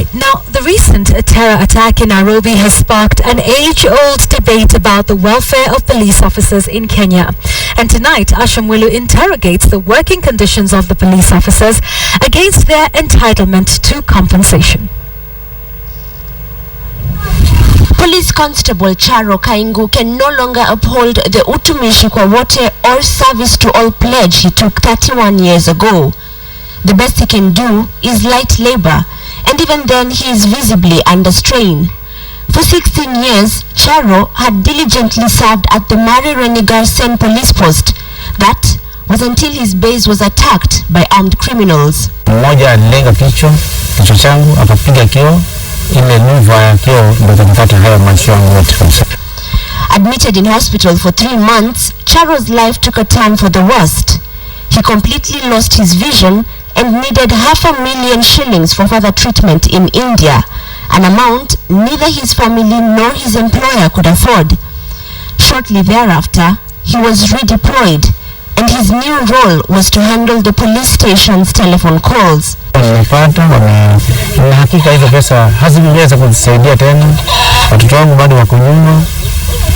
Right, now the recent terror attack in Nairobi has sparked an age-old debate about the welfare of police officers in Kenya. And tonight, Asha Mwilu interrogates the working conditions of the police officers against their entitlement to compensation. Police Constable Charo Kaingu can no longer uphold the utumishi kwa wote or service to all pledge he took 31 years ago. The best he can do is light labor, and even then he is visibly under strain. For 16 years, Charo had diligently served at the Marereni Garsen police post. That was until his base was attacked by armed criminals. Mmoja alilenga kichwa changu akapiga kioo, ile nuva ya kioo ndio tukapata haya maisha yangu yote kabisa. Admitted in hospital for 3 months, Charo's life took a turn for the worst. He completely lost his vision and needed 500,000 shillings for further treatment in India, an amount neither his family nor his employer could afford. Shortly thereafter, he was redeployed, and his new role was to handle the police station's telephone calls. Nimepata na hakika hizo pesa hazingeweza kunisaidia tena. Watoto wangu bado wako nyuma.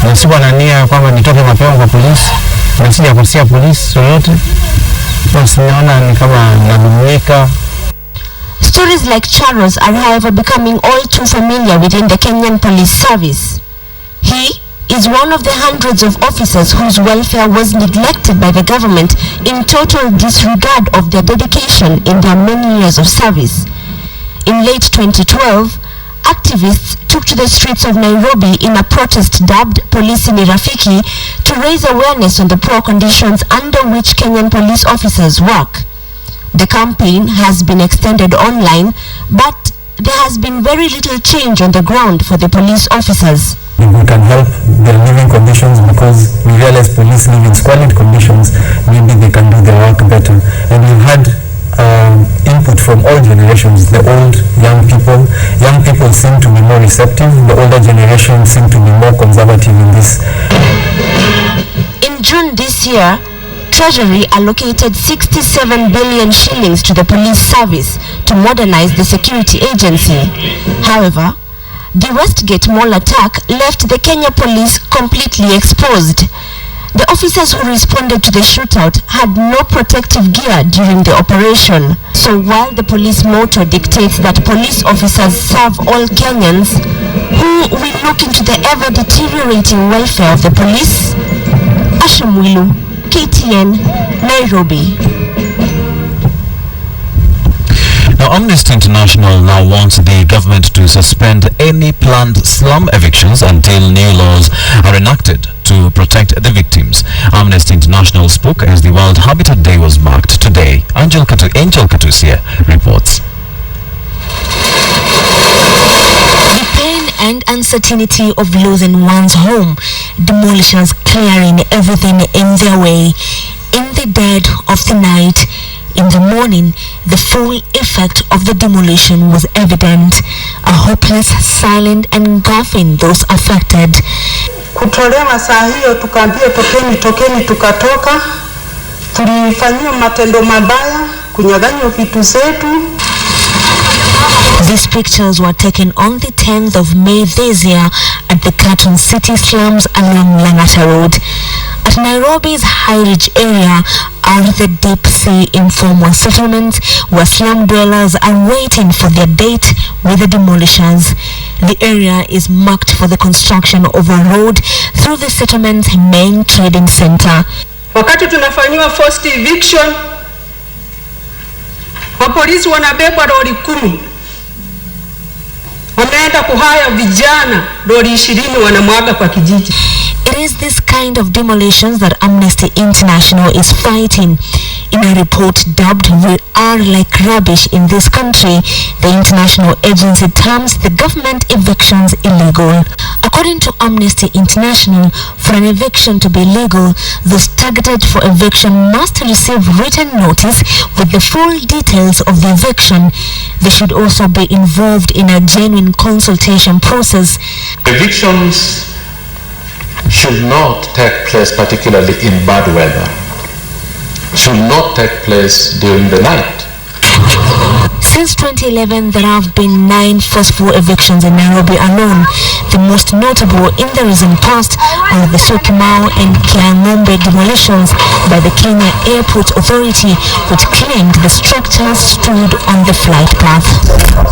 Na sikuwa na nia kwamba nitoke mapema kwa polisi. Na sija kusia polisi yoyote. Basi naona ni kama nadumika. Stories like Charo's are however becoming all too familiar within the Kenyan police service. He is one of the hundreds of officers whose welfare was neglected by the government in total disregard of their dedication in their many years of service. In late 2012, activists took to the streets of Nairobi in a protest dubbed Polisi ni Rafiki to raise awareness on the poor conditions under which Kenyan police officers work. The campaign has been extended online, but there has been very little change on the ground for the police officers. If we can help their living conditions, because we realize police live in squalid conditions, maybe they can do their work better. And we've had input from all generations, the old, young people. Young people seem to be more receptive, the older generation seem to be more conservative in this. In June this year, Treasury allocated 67 billion shillings to the police service to modernize the security agency. However, the Westgate Mall attack left the Kenya police completely exposed. The officers who responded to the shootout had no protective gear during the operation. So while the police motto dictates that police officers serve all Kenyans, who will look into the ever-deteriorating welfare of the police? Asha Mwilu, KTN, Nairobi. Now, Amnesty International now wants the government to suspend any planned slum evictions until new laws are enacted to protect the victims. Amnesty International spoke as the World Habitat Day was marked today. Angel Katusia reports. The pain and uncertainty of losing one's home, demolitions clearing everything in their way, in the dead of the night. In the morning, the full effect of the demolition was evident, a hopeless silence engulfing those affected. Kutolewa saa hiyo tukaambia tokeni tukatoka, tulifanywa matendo mabaya, kunyaganywa vitu zetu. These pictures were taken on the 10th of May this year at the Cartoon City slums along Langata Road. At Nairobi's High Ridge area are the deep sea informal settlements where slum dwellers are waiting for their date with the demolishers. The area is marked for the construction of a road through the settlement's main trading center. Wakati tunafanywa forced eviction, wapolisi wanabeba lori 10. Wameenda kuhaya vijana lori 20 wanamwaga kwa kijiji. It is this kind of demolitions that Amnesty International is fighting. In a report dubbed "We Are Like Rubbish in This Country," the international agency terms the government evictions illegal. According to Amnesty International, for an eviction to be legal, those targeted for eviction must receive written notice with the full details of the eviction. They should also be involved in a genuine consultation process. Evictions should not take place particularly in bad weather, should not take place during the night. Since 2011, there have been 9 forceful evictions in Nairobi alone. The most notable in the recent past are the Syokimau and Kiang'ombe demolitions by the Kenya Airport Authority, which claimed the structures stood on the flight path.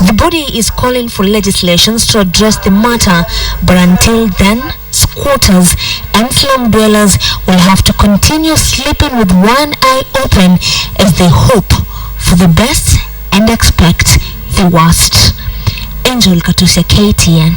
The body is calling for legislations to address the matter, but until then, squatters and slum dwellers will have to continue sleeping with one eye open as they hope for the best and expect the worst. Angel Katusia, KTN.